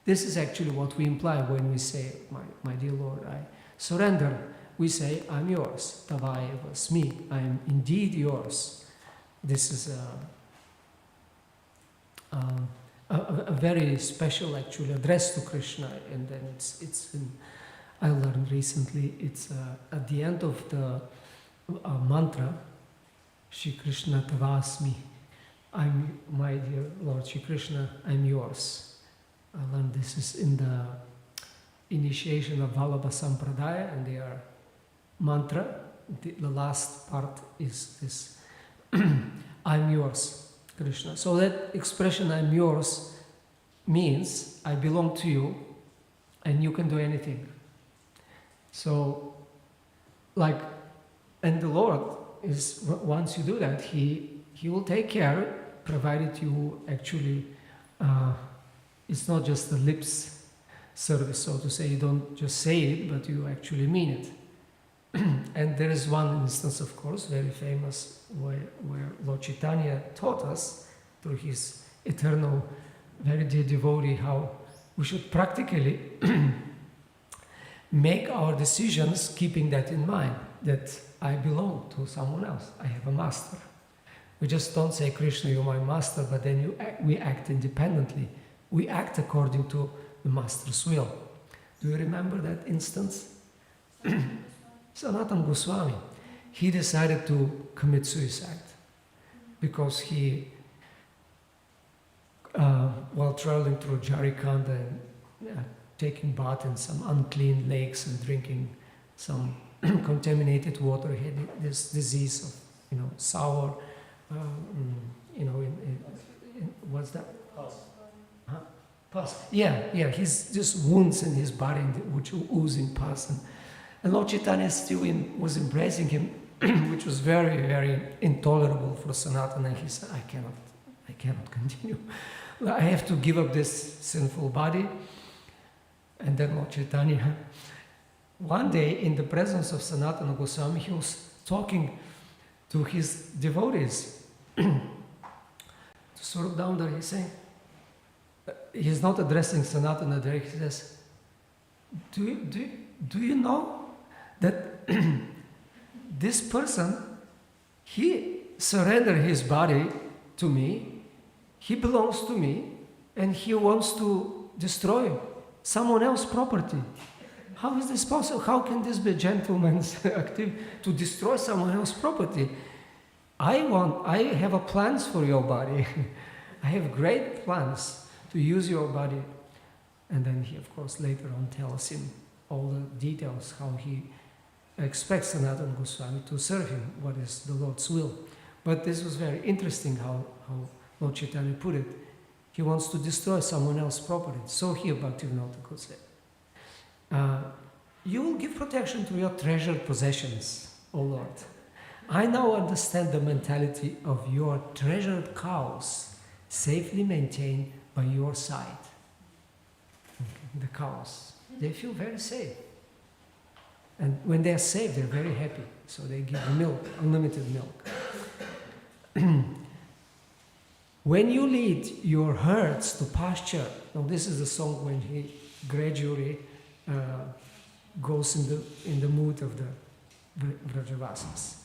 This is actually what we imply when we say, my dear Lord, I surrender. We say, I'm yours. Tavaya vasmi. I am indeed yours. This is a very special actually address to Krishna. And then I learned recently, it's at the end of the mantra, Shri Krishna Tavasmi. I'm, my dear Lord Shri Krishna, I'm yours. I learned this is in the initiation of Vallabha Sampradaya, and their mantra, the last part is this, I'm yours, Krishna. So that expression, I'm yours, means I belong to you, and you can do anything. So, and the Lord is, once you do that, He will take care, provided you actually, it's not just the lips service, so to say, you don't just say it, but you actually mean it. And there is one instance, of course, very famous, where Lord Chaitanya taught us, through his eternal, very dear devotee, how we should practically make our decisions keeping that in mind, that I belong to someone else, I have a master. We just don't say, Krishna, you're my master, but then we act independently. We act according to the master's will. Do you remember that instance? Sanatana Goswami, he decided to commit suicide because he, while traveling through Jharkhand and taking bath in some unclean lakes and drinking some contaminated water, he had this disease of, sour, what's that? Pus. Yeah, he's just wounds in his body which ooze in pus. And Lord Chaitanya still was embracing him, which was very, very intolerable for Sanatana. And he said, I cannot continue. I have to give up this sinful body. And then Lord Chaitanya, one day in the presence of Sanatana Goswami, he was talking to his devotees. To sort of down there, he's saying, he's not addressing Sanatana there, he says, do you know that this person, he surrendered his body to me, he belongs to me, and he wants to destroy someone else's property. how is this possible? How can this be a gentleman's activity to destroy someone else's property? I have a plans for your body. I have great plans to use your body. And then he, of course, later on tells him all the details, how he expects Sanatana Goswami to serve him, what is the Lord's will. But this was very interesting how Lord Chaitanya put it. He wants to destroy someone else's property. So here Bhaktivinoda Thakur said, you will give protection to your treasured possessions, O Lord. I now understand the mentality of your treasured cows, safely maintained by your side. The cows, they feel very safe. And when they are safe, they're very happy. So they give milk, unlimited milk. When you lead your herds to pasture, now this is the song when he gradually goes in the mood of the Vrajavasas.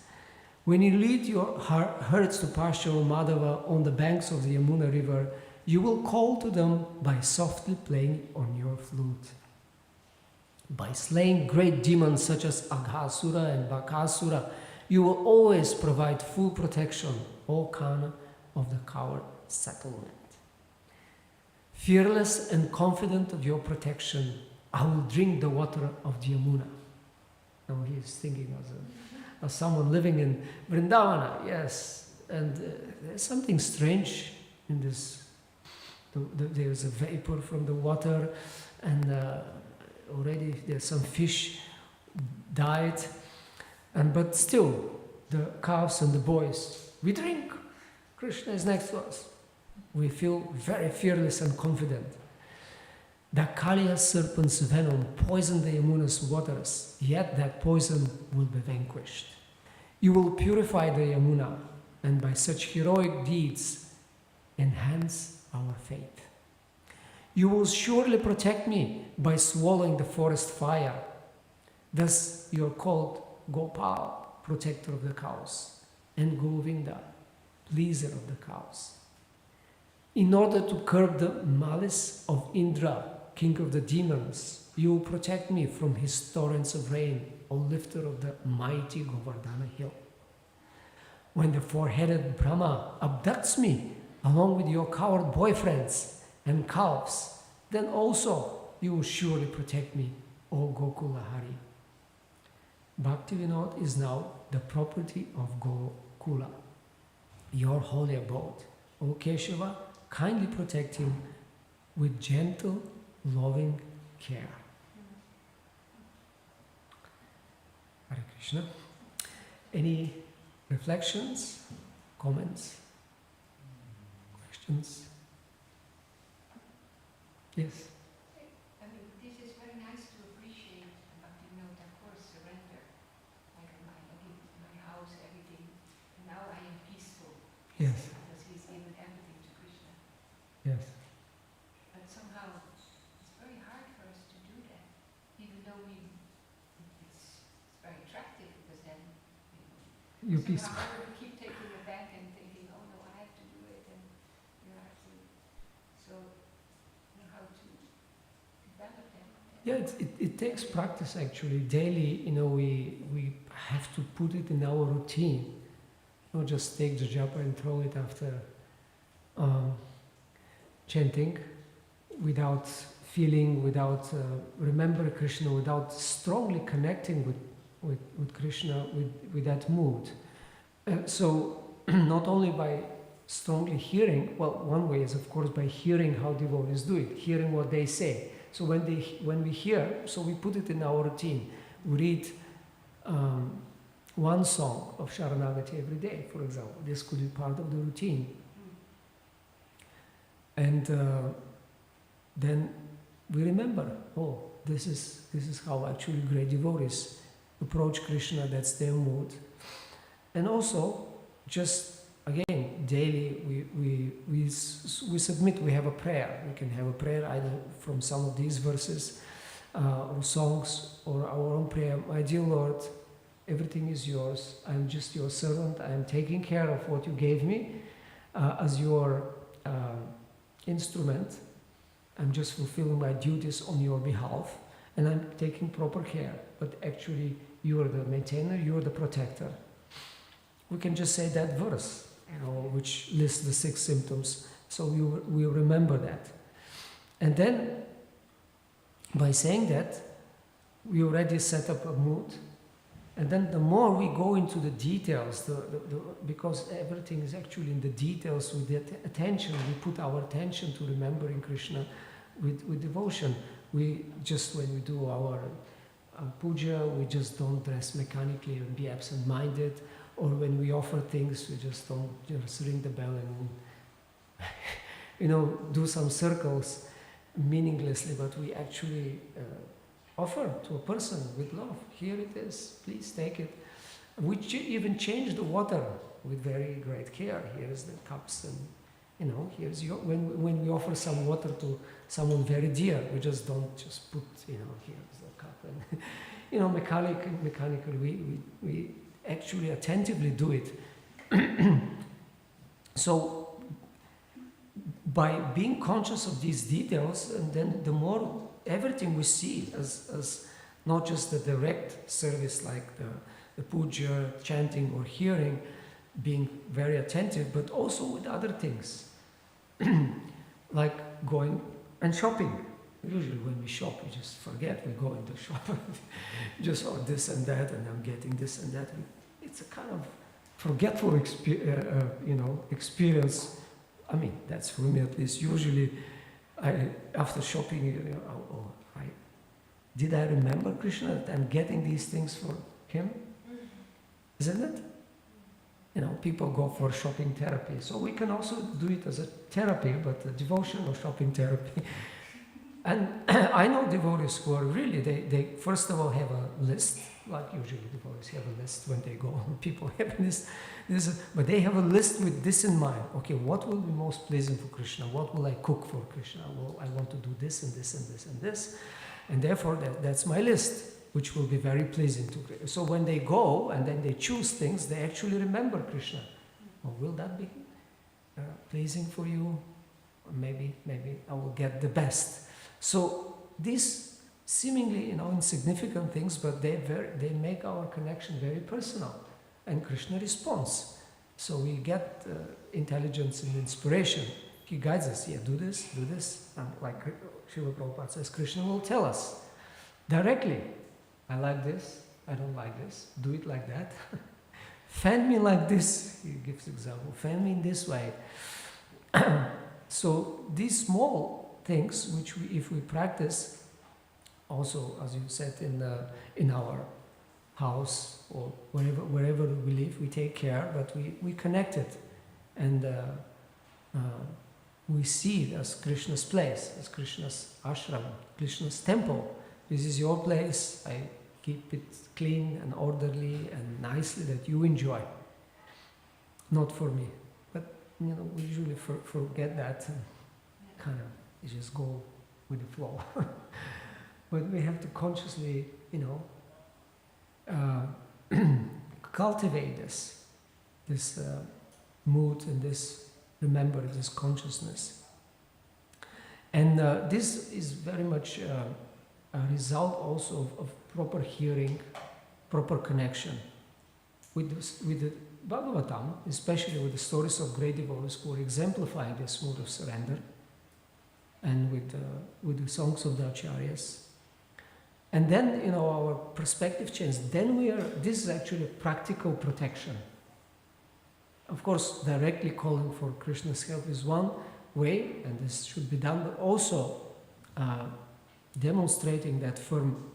When you lead your herds to pasture, O Madhava, on the banks of the Yamuna river, you will call to them by softly playing on your flute. By slaying great demons such as Aghasura and Bakasura, you will always provide full protection, O Kana of the coward settlement. Fearless and confident of your protection, I will drink the water of the Yamuna. Now he is thinking as someone living in Vrindavana, yes. And there's something strange in this. There's a vapor from the water, and already there's some fish died. But still, the cows and the boys, we drink. Krishna is next to us. We feel very fearless and confident. The Kaliya serpent's venom poisoned the Yamuna's waters, yet that poison will be vanquished. You will purify the Yamuna, and by such heroic deeds, enhance our faith. You will surely protect me by swallowing the forest fire. Thus you are called Gopal, protector of the cows, and Govinda, pleaser of the cows. In order to curb the malice of Indra, king of the demons, you will protect me from his torrents of rain, O lifter of the mighty Govardhana hill. When the four-headed Brahma abducts me, along with your coward boyfriends and calves, then also you will surely protect me, O Gokula Hari. Bhaktivinoda is now the property of Gokula, your holy abode. O Keshava, kindly protect him with gentle, loving care. Hare Krishna. Any reflections, comments, questions? Yes. I mean, this is very nice to appreciate Bhaktivinoda Thakur's surrender. Like I give my house, everything, and now I am peaceful. Yes. Because he's given everything to Krishna. Yes. But somehow it's very hard for us to do that, even though it's very attractive, because then You're peaceful. somehow we keep taking it back and thinking, oh no, I have to do it, and you have to. So how to develop that. Yeah, it takes practice actually. Daily, we have to put it in our routine. Not just take the japa and throw it after chanting, without feeling, without remembering Krishna, without strongly connecting with Krishna, with that mood. So not only by strongly hearing, well, one way is of course by hearing how devotees do it, hearing what they say. So when we hear, so we put it in our routine. We read one song of Sharanagati every day, for example. This could be part of the routine. And then we remember, oh, this is how actually great devotees approach Krishna, that's their mood. And also, just again, daily we submit, we have a prayer. We can have a prayer either from some of these verses or songs or our own prayer. My dear Lord, everything is yours. I'm just your servant. I'm taking care of what you gave me as your instrument. I'm just fulfilling my duties on your behalf. and I'm taking proper care, but actually you are the maintainer, you are the protector. We can just say that verse, which lists the 6 symptoms, so we remember that. And then, by saying that, we already set up a mood, and then the more we go into the details, because everything is actually in the details, with the attention, we put our attention to remembering Krishna with devotion. We just, when we do our puja, we just don't dress mechanically and be absent-minded, or when we offer things, we just don't just ring the bell and do some circles meaninglessly, but we actually offer to a person with love. Here it is, please take it. We even change the water with very great care. Here's the cups, and here's your. When we offer some water to someone very dear, we just don't just put here's the cup, and mechanically we actually attentively do it. So by being conscious of these details, and then the more everything we see as not just the direct service like the puja, chanting or hearing, being very attentive, but also with other things, like going and shopping. Usually when we shop, we just forget, we go in the shop, just this and that, and I'm getting this and that. It's a kind of forgetful experience. I mean, that's for me at least. Usually, after shopping, did I remember Krishna that I'm getting these things for him? Isn't it? People go for shopping therapy. So we can also do it as a therapy, but a devotional shopping therapy. And I know devotees who are really, they first of all have a list, like usually devotees have a list when they go, people have this, but they have a list with this in mind. Okay, what will be most pleasing for Krishna? What will I cook for Krishna? Well, I want to do this and this and this and this. And therefore, that's my list, which will be very pleasing to Krishna. So when they go and then they choose things, they actually remember Krishna. Well, will that be pleasing for you? Or maybe I will get the best. So these seemingly insignificant things, but they make our connection very personal, and Krishna responds. So we get intelligence and inspiration. He guides us. Yeah, do this, and like Srila Prabhupada says, Krishna will tell us directly. I like this. I don't like this. Do it like that. Fan me like this. He gives example. Fan me in this way. So these small things, which if we practice, also as you said in our house or wherever we live, we take care, but we connect it, and we see it as Krishna's place, as Krishna's ashram, Krishna's temple. This is your place. I keep it clean and orderly and nicely that you enjoy. Not for me, but we usually forget that and kind of. You just go with the flow. But we have to consciously, cultivate this mood and this consciousness. And this is very much a result also of proper hearing, proper connection with the Bhagavatam, especially with the stories of great devotees who are exemplifying this mood of surrender, and with the songs of the acharyas. And then, our perspective changes. Then this is actually a practical protection. Of course, directly calling for Krishna's help is one way, and this should be done, but also demonstrating that firm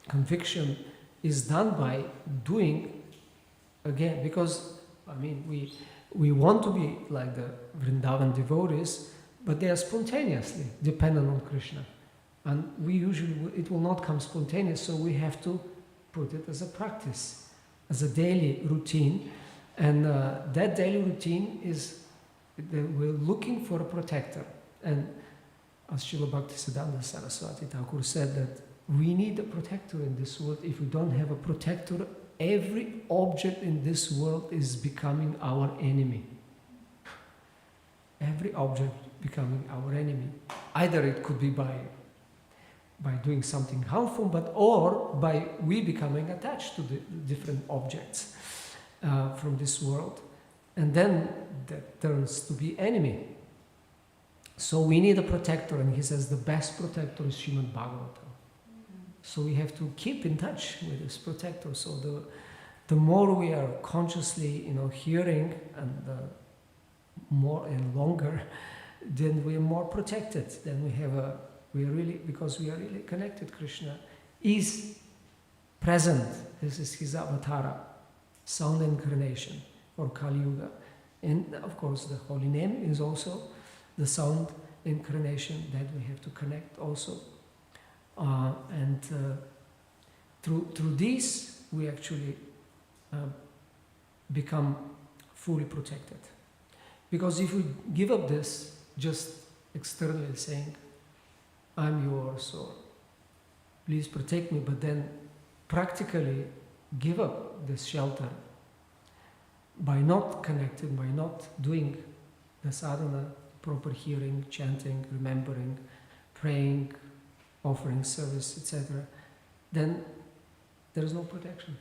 conviction is done by doing again, because, we want to be like the Vrindavan devotees, but they are spontaneously dependent on Krishna. And it will not come spontaneous, so we have to put it as a practice, as a daily routine. And that daily routine is, we're looking for a protector. And as Srila Bhaktisiddhanta Saraswati Thakur said, that we need a protector in this world. If we don't have a protector, every object in this world is becoming our enemy. Every object becoming our enemy. Either it could be by by doing something harmful, but or by we becoming attached to the different objects from this world, and then that turns to be enemy. So we need a protector, and he says the best protector is Srimad Bhagavatam. So we have to keep in touch with this protector. So the more we are consciously, hearing, and more and longer, then we are more protected. Then because we are really connected. Krishna is present. This is his avatara, sound incarnation, or Kali Yuga. And of course, the holy name is also the sound incarnation that we have to connect also. And through this, we actually become fully protected. Because if we give up this, just externally saying, I'm yours, or please protect me, but then practically give up this shelter by not connecting, by not doing the sadhana, proper hearing, chanting, remembering, praying, offering service, etc., then there is no protection.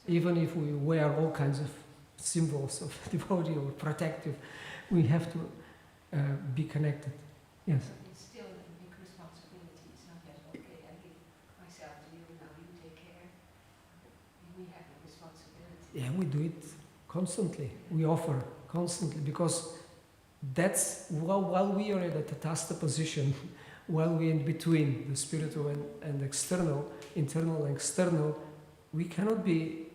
Even if we wear all kinds of symbols of devotee or protective, we have to be connected. Yes? It's still a big responsibility. It's not that, okay, I give myself to you, now you take care. We have a responsibility. Yeah, we do it constantly. We offer constantly, because that's while we are in a tatastha position, while we're in between the spiritual and external, internal and external, we cannot be,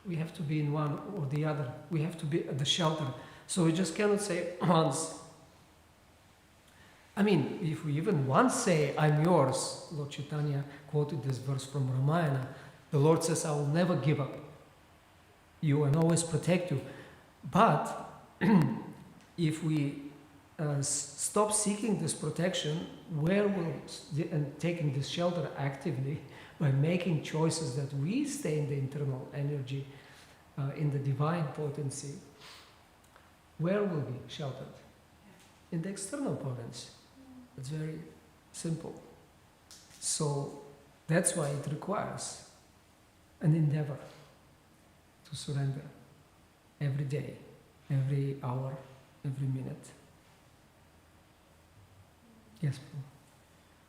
we have to be in one or the other. We have to be at the shelter. So we just cannot say once. I mean, if we even once say, I'm yours, Lord Chaitanya quoted this verse from Ramayana, the Lord says, I will never give up you and always protect you. But if we stop seeking this protection, and taking this shelter actively by making choices that we stay in the internal energy, in the divine potency, where will we be sheltered? In the external potency. It's very simple. So that's why it requires an endeavor to surrender every day, every hour, every minute. Yes,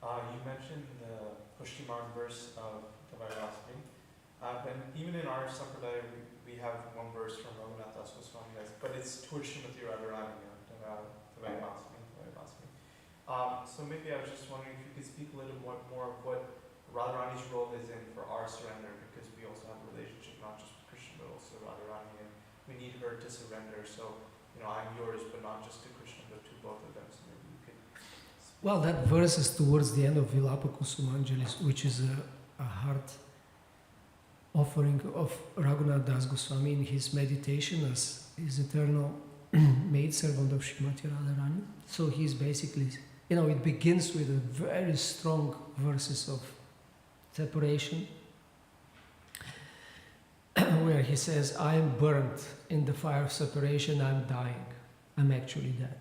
Paul. You mentioned the Pushtimarg verse of the Vairasmi. But even in our Sampradaya, we have one verse from Raghunath Das Goswami, but it's towards Srimati Radharani, the Vairasmi. So maybe I was just wondering if you could speak a little more of what Radharani's role is in for our surrender, because we also have a relationship not just with Krishna but also Radharani, and we need her to surrender. So, I'm yours, but not just to Krishna, but to both of them. So maybe you could. Well, that verse is towards the end of Vilapa Kusumanjali, which is a heart offering of Raghunath Das Goswami in his meditation as his eternal maidservant of Srimati Radharani. So he's basically, it begins with a very strong verses of separation, where he says, I am burnt in the fire of separation, I'm dying. I'm actually dead.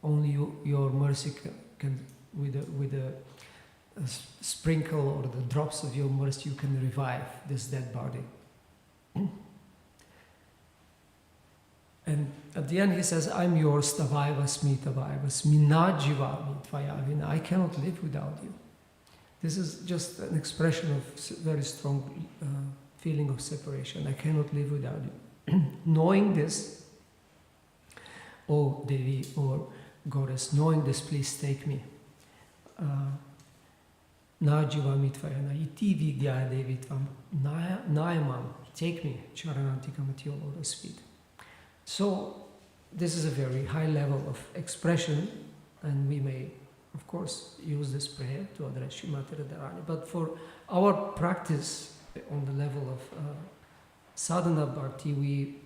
Only your mercy can with a sprinkle or the drops of your mercy, you can revive this dead body. And at the end he says, I'm yours, tavaivasmi, na jivami tvayavina. I cannot live without you. This is just an expression of very strong feeling of separation. I cannot live without you. Knowing this, oh Devi, or Goddess, knowing this, please take me. Na jivami tvayana, iti vidya devi tvam, naimam, take me, charanantikam at your lotus feet. So this is a very high level of expression, and we may, of course, use this prayer to address Srimati Radharani. But for our practice on the level of sadhana bhakti, we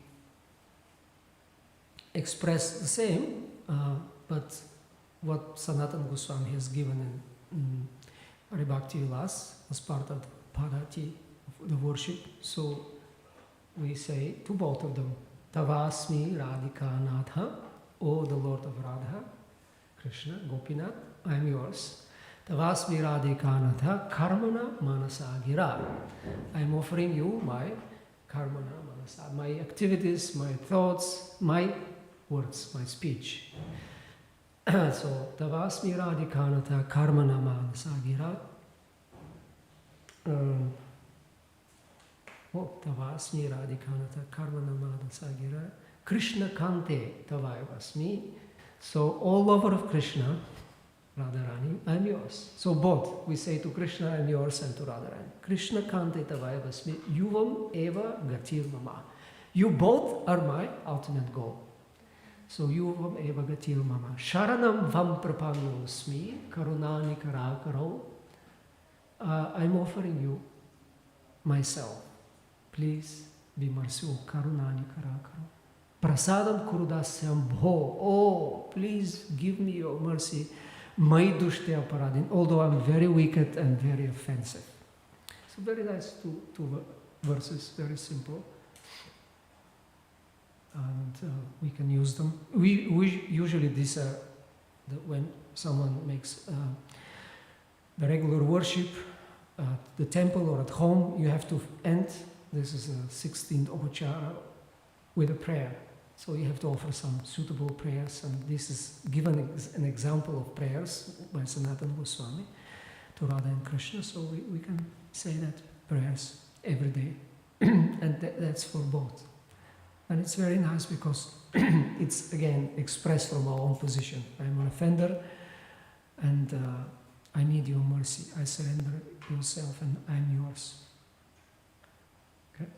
express the same, but what Sanatana Goswami has given in Hare Bhakti Vilas as part of Padati, the worship. So we say to both of them, Tavasmi Radhika Natha, O the Lord of Radha, Krishna, Gopinath, I am yours. Tavasmi Radhikanatha Karmana Manasagira. I'm offering you my Karmana Manasa, my activities, my thoughts, my words, my speech. So, Tavasmi Radhikanatha Karmana Manasagira. Tavasmi Radhikanatha Karmana Manasagira. Krishna Kante Tavayavasmi. So, all lover of Krishna, Radharani, I'm yours. So both, we say to Krishna, I'm yours, and to Radharani. Krishna Kante Tavayavasmi Yuvam Eva Gatir Mama. You both are my ultimate goal. So Yuvam Eva Gatir Mama. Sharanam Vam Prapannosmi Karunani Karakaro. I'm offering you myself. Please be merciful. Karunani Karakaro. Prasadam Kurudasyam Bho. Oh, please give me your mercy. Mai dushte aparadin, although I'm very wicked and very offensive. So very nice two verses, very simple. And we can use them. We usually these are when someone makes the regular worship at the temple or at home, you have to end, this is the 16th Upachara, with a prayer. So you have to offer some suitable prayers, and this is given as an example of prayers by Sanatana Goswami to Radha and Krishna. So we can say that prayers every day, and that's for both. And it's very nice because it's again expressed from our own position. I'm an offender, and I need your mercy. I surrender yourself, and I'm yours. Okay.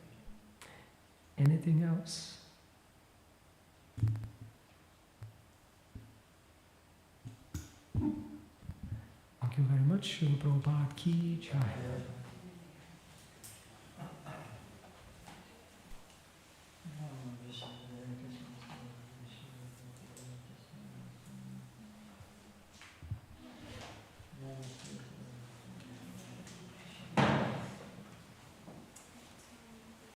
Anything else? Thank you very much. Srila Prabhupada ki jai.